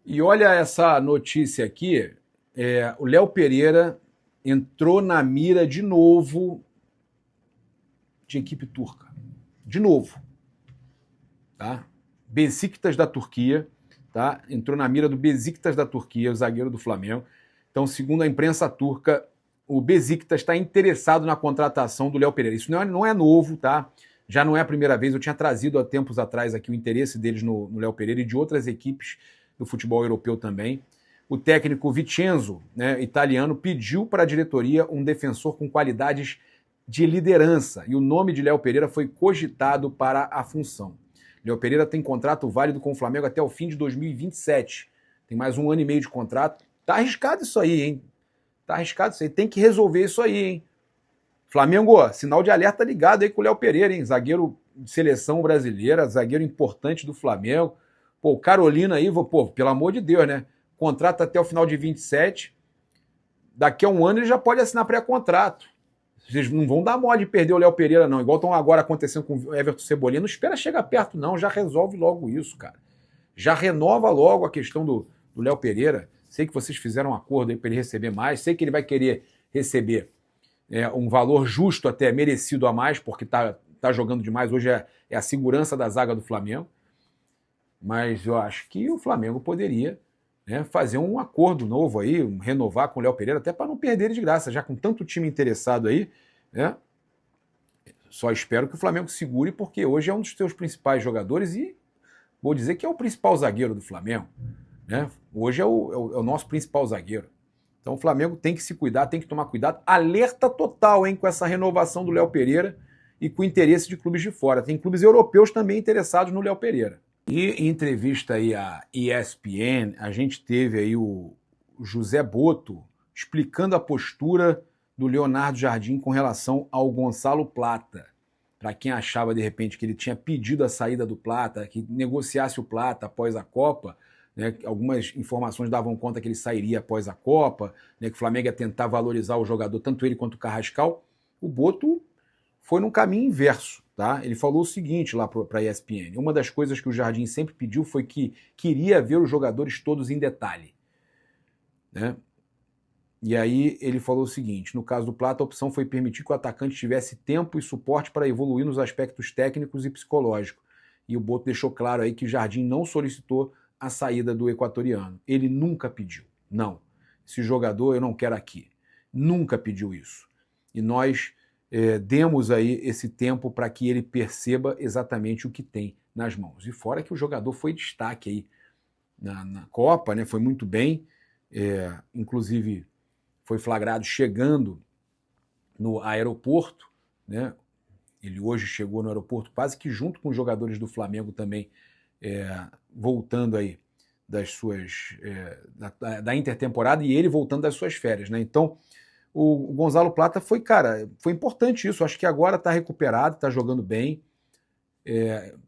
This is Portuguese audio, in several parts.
E olha essa notícia aqui, o Léo Pereira entrou na mira de novo de equipe turca. De novo. Tá? Besiktas da Turquia, tá? Entrou na mira do Besiktas da Turquia, o zagueiro do Flamengo. Então, segundo a imprensa turca, o Besiktas está interessado na contratação do Léo Pereira. Isso não é novo, tá? Já não é a primeira vez. Eu tinha trazido há tempos atrás aqui o interesse deles no Léo Pereira e de outras equipes do futebol europeu também. O técnico Vincenzo, né, italiano, pediu para a diretoria um defensor com qualidades de liderança e o nome de Léo Pereira foi cogitado para a função. Léo Pereira tem contrato válido com o Flamengo até o fim de 2027. Tem mais um ano e meio de contrato. Tá arriscado isso aí, hein? Tá arriscado isso aí. Tem que resolver isso aí, hein? Flamengo, ó, sinal de alerta ligado aí com o Léo Pereira, hein? Zagueiro de seleção brasileira, zagueiro importante do Flamengo. Pô, o Carolina aí, pô, pelo amor de Deus, né? Contrato até o final de 27. Daqui a um ano ele já pode assinar pré-contrato. Vocês não vão dar mole de perder o Léo Pereira, não. Igual estão agora acontecendo com o Everton Cebolinha. Não espera chegar perto, não. Já resolve logo isso, cara. Já renova logo a questão do Léo Pereira. Sei que vocês fizeram um acordo aí para ele receber mais. Sei que ele vai querer receber um valor justo, até merecido a mais, porque tá jogando demais. Hoje é a segurança da zaga do Flamengo. Mas eu acho que o Flamengo poderia, né, fazer um acordo novo aí, renovar com o Léo Pereira, até para não perder ele de graça, já com tanto time interessado aí, né? Só espero que o Flamengo segure, porque hoje é um dos seus principais jogadores e vou dizer que é o principal zagueiro do Flamengo, né? Hoje é o nosso principal zagueiro. Então o Flamengo tem que se cuidar, tem que tomar cuidado. Alerta total, hein, com essa renovação do Léo Pereira e com o interesse de clubes de fora. Tem clubes europeus também interessados no Léo Pereira. E em entrevista aí à ESPN, a gente teve aí o José Boto explicando a postura do Leonardo Jardim com relação ao Gonçalo Plata. Para quem achava, de repente, que ele tinha pedido a saída do Plata, que negociasse o Plata após a Copa, né, algumas informações davam conta que ele sairia após a Copa, né, que o Flamengo ia tentar valorizar o jogador, tanto ele quanto o Carrascal. O Boto foi num caminho inverso. Tá? Ele falou o seguinte lá para a ESPN: uma das coisas que o Jardim sempre pediu foi que queria ver os jogadores todos em detalhe. Né? E aí ele falou o seguinte: no caso do Plata, a opção foi permitir que o atacante tivesse tempo e suporte para evoluir nos aspectos técnicos e psicológicos. E o Boto deixou claro aí que o Jardim não solicitou a saída do equatoriano. Ele nunca pediu. Não. Esse jogador eu não quero aqui. Nunca pediu isso. E nós demos aí esse tempo para que ele perceba exatamente o que tem nas mãos. E fora que o jogador foi destaque aí na Copa, né? Foi muito bem, inclusive foi flagrado chegando no aeroporto, né? Ele hoje chegou no aeroporto quase que junto com os jogadores do Flamengo também, voltando aí das suas da intertemporada e ele voltando das suas férias, né? Então o Gonzalo Plata foi importante isso. Acho que agora está recuperado, está jogando bem,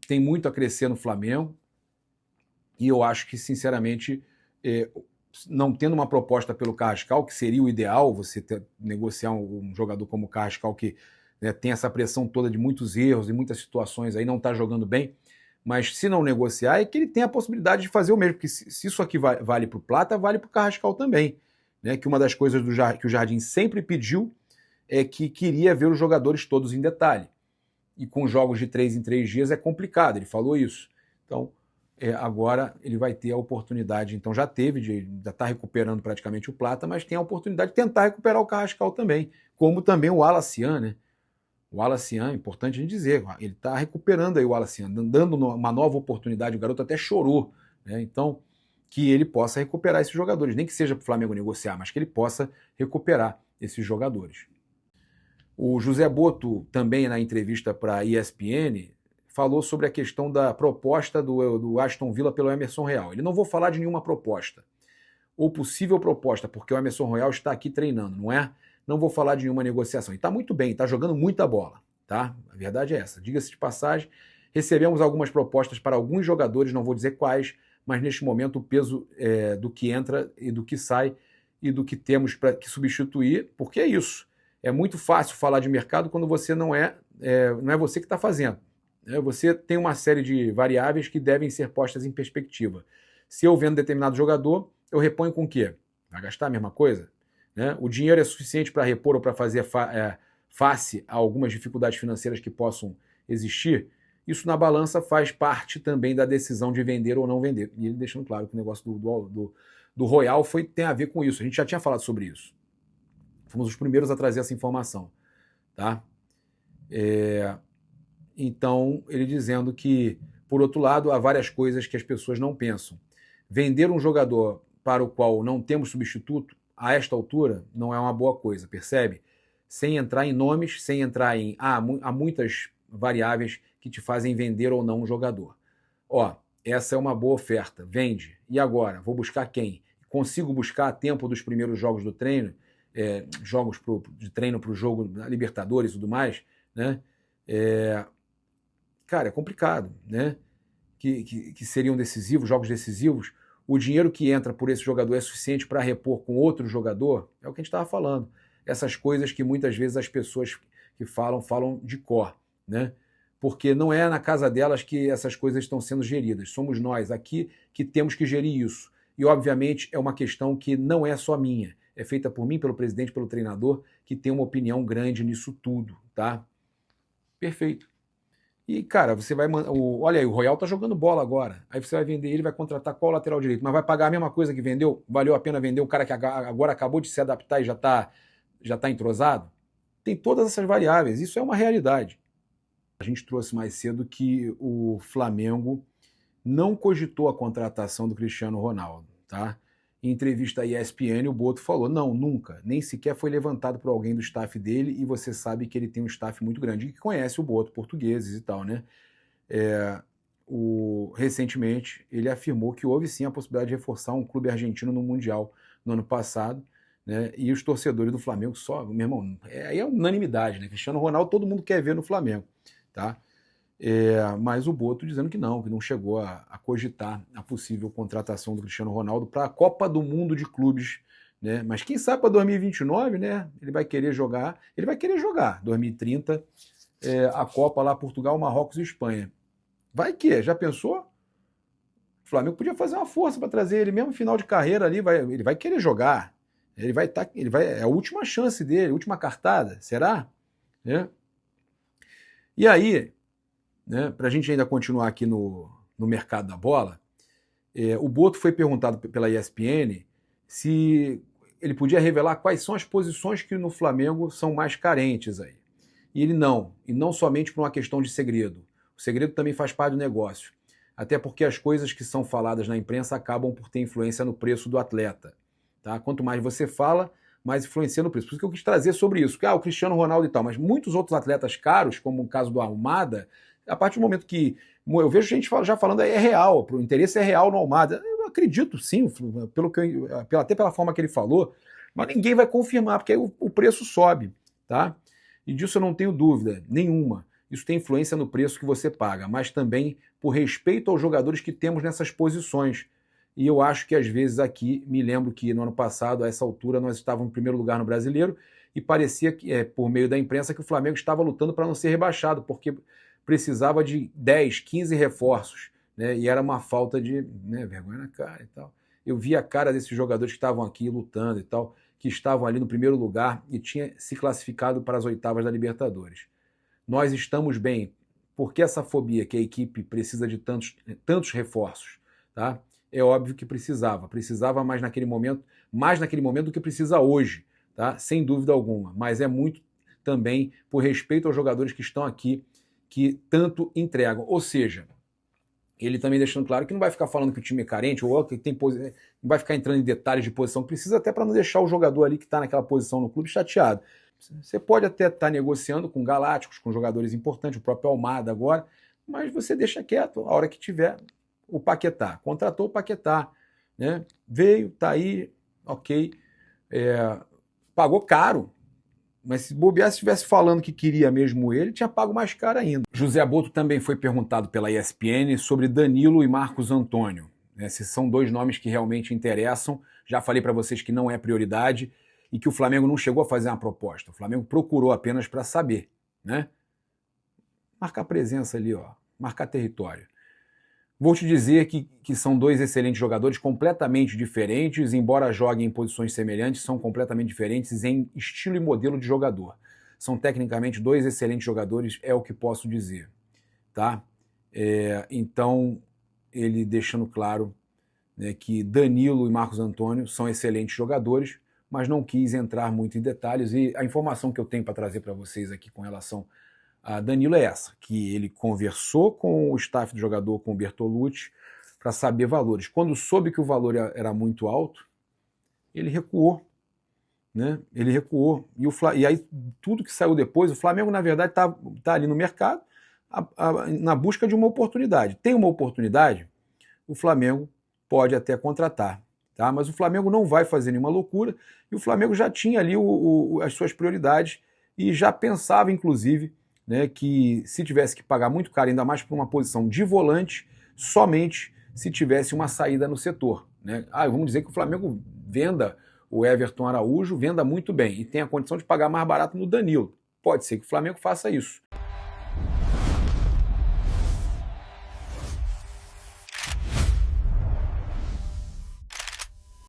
tem muito a crescer no Flamengo. E eu acho que, sinceramente, não tendo uma proposta pelo Carrascal, que seria o ideal, você negociar um jogador como o Carrascal, que, né, tem essa pressão toda de muitos erros e muitas situações aí, não está jogando bem, mas se não negociar, é que ele tem a possibilidade de fazer o mesmo, porque se isso aqui vale para o Plata, vale para o Carrascal também. Né, que uma das coisas que o Jardim sempre pediu é que queria ver os jogadores todos em detalhe. E com jogos de 3 em 3 dias é complicado, ele falou isso. Então, agora ele vai ter a oportunidade, então já está recuperando praticamente o Plata, mas tem a oportunidade de tentar recuperar o Carrascal também, como também o Alacian, né? O Alacian, importante a gente dizer, ele está recuperando aí o Alacian, dando uma nova oportunidade, o garoto até chorou, né? Então, que ele possa recuperar esses jogadores, nem que seja para o Flamengo negociar, mas que ele possa recuperar esses jogadores. O José Boto, também na entrevista para a ESPN, falou sobre a questão da proposta do Aston Villa pelo Emerson Royal. Ele não vou falar de nenhuma proposta, ou possível proposta, porque o Emerson Royal está aqui treinando, não é? Não vou falar de nenhuma negociação. E está muito bem, está jogando muita bola, tá? A verdade é essa. Diga-se de passagem, recebemos algumas propostas para alguns jogadores, não vou dizer quais, mas neste momento o peso do que entra e do que sai e do que temos para que substituir, porque é isso. É muito fácil falar de mercado quando você não é você que está fazendo. Você tem uma série de variáveis que devem ser postas em perspectiva. Se eu vendo determinado jogador, eu reponho com o quê? Vai gastar a mesma coisa? Né? O dinheiro é suficiente para repor ou para fazer face a algumas dificuldades financeiras que possam existir? Isso na balança faz parte também da decisão de vender ou não vender. E ele deixando claro que o negócio do Royal tem a ver com isso. A gente já tinha falado sobre isso. Fomos os primeiros a trazer essa informação. Tá? Então, ele dizendo que, por outro lado, há várias coisas que as pessoas não pensam. Vender um jogador para o qual não temos substituto, a esta altura, não é uma boa coisa, percebe? Sem entrar em nomes, sem entrar em... há muitas variáveis que te fazem vender ou não um jogador. Ó, essa é uma boa oferta, vende. E agora? Vou buscar quem? Consigo buscar a tempo dos primeiros jogos do treino, jogos de treino para o jogo da Libertadores e tudo mais, né? Cara, é complicado, né? Que seriam decisivos, jogos decisivos. O dinheiro que entra por esse jogador é suficiente para repor com outro jogador? É o que a gente estava falando. Essas coisas que muitas vezes as pessoas que falam de cor, né? Porque não é na casa delas que essas coisas estão sendo geridas. Somos nós aqui que temos que gerir isso. E, obviamente, é uma questão que não é só minha. É feita por mim, pelo presidente, pelo treinador, que tem uma opinião grande nisso tudo, tá? Perfeito. E, cara, você vai... olha aí, o Royal tá jogando bola agora. Aí você vai vender ele, vai contratar qual lateral direito? Mas vai pagar a mesma coisa que vendeu? Valeu a pena vender o cara que agora acabou de se adaptar e já tá entrosado? Tem todas essas variáveis. Isso é uma realidade. A gente trouxe mais cedo que o Flamengo não cogitou a contratação do Cristiano Ronaldo, tá? Em entrevista à ESPN, o Boto falou, não, nunca, nem sequer foi levantado por alguém do staff dele, e você sabe que ele tem um staff muito grande, que conhece o Boto, portugueses e tal, né? Recentemente, ele afirmou que houve sim a possibilidade de reforçar um clube argentino no Mundial no ano passado, né? E os torcedores do Flamengo meu irmão, aí é unanimidade, né? Cristiano Ronaldo todo mundo quer ver no Flamengo, tá? Mas o Boto dizendo que não chegou a cogitar a possível contratação do Cristiano Ronaldo para a Copa do Mundo de Clubes, né? Mas quem sabe para 2029, né? Ele vai querer jogar 2030, a Copa lá, Portugal, Marrocos e Espanha. Vai que? Já pensou? O Flamengo podia fazer uma força para trazer ele mesmo final de carreira ali, ele vai querer jogar. É a última chance dele, a última cartada, será? Né? E aí, né, para a gente ainda continuar aqui no mercado da bola, o Boto foi perguntado pela ESPN se ele podia revelar quais são as posições que no Flamengo são mais carentes aí. E ele e não somente por uma questão de segredo. O segredo também faz parte do negócio. Até porque as coisas que são faladas na imprensa acabam por ter influência no preço do atleta. Tá? Quanto mais você fala, mais influencia no preço. Por isso que eu quis trazer sobre isso. O Cristiano Ronaldo e tal, mas muitos outros atletas caros, como o caso do Almada, a partir do momento que eu vejo gente já falando é real, o interesse é real no Almada. Eu acredito sim, até pela forma que ele falou, mas ninguém vai confirmar, porque aí o preço sobe, tá? E disso eu não tenho dúvida nenhuma. Isso tem influência no preço que você paga, mas também por respeito aos jogadores que temos nessas posições. E eu acho que às vezes aqui, me lembro que no ano passado, a essa altura, nós estávamos em primeiro lugar no Brasileiro e parecia que, por meio da imprensa, que o Flamengo estava lutando para não ser rebaixado, porque precisava de 10, 15 reforços, né? E era uma falta de vergonha na cara e tal. Eu vi a cara desses jogadores que estavam aqui lutando e tal, que estavam ali no primeiro lugar e tinha se classificado para as oitavas da Libertadores. Nós estamos bem, porque essa fobia que a equipe precisa de tantos reforços, tá? É óbvio que precisava mais naquele momento do que precisa hoje, tá? Sem dúvida alguma, mas é muito também por respeito aos jogadores que estão aqui, que tanto entregam. Ou seja, ele também deixando claro que não vai ficar falando que o time é carente, ou que não vai ficar entrando em detalhes de posição que precisa, até para não deixar o jogador ali que está naquela posição no clube chateado. Você pode até estar negociando com galácticos, com jogadores importantes, o próprio Almada agora, mas você deixa quieto a hora que tiver o Paquetá. Contratou o Paquetá, né? Veio, tá aí, ok. Pagou caro, mas se bobear, se estivesse falando que queria mesmo ele, tinha pago mais caro ainda. José Boto também foi perguntado pela ESPN sobre Danilo e Marcos Antônio. Esses são dois nomes que realmente interessam. Já falei para vocês que não é prioridade e que o Flamengo não chegou a fazer uma proposta. O Flamengo procurou apenas para saber, né? Marcar presença ali, ó, marcar território. Vou te dizer que são dois excelentes jogadores, completamente diferentes, embora joguem em posições semelhantes, são completamente diferentes em estilo e modelo de jogador. São tecnicamente dois excelentes jogadores, é o que posso dizer, tá? Então, ele deixando claro, né, que Danilo e Marcos Antônio são excelentes jogadores, mas não quis entrar muito em detalhes, e a informação que eu tenho para trazer para vocês aqui com relação a Danilo é essa, que ele conversou com o staff do jogador, com o Bertolucci, para saber valores. Quando soube que o valor era muito alto, ele recuou. Né? Ele recuou. E aí, tudo que saiu depois, o Flamengo, na verdade, tá ali no mercado na busca de uma oportunidade. Tem uma oportunidade, o Flamengo pode até contratar. Tá? Mas o Flamengo não vai fazer nenhuma loucura, e o Flamengo já tinha ali as suas prioridades e já pensava, inclusive, né, que se tivesse que pagar muito caro, ainda mais por uma posição de volante, somente se tivesse uma saída no setor. Né? Vamos dizer que o Flamengo venda o Everton Araújo, venda muito bem e tenha a condição de pagar mais barato no Danilo. Pode ser que o Flamengo faça isso.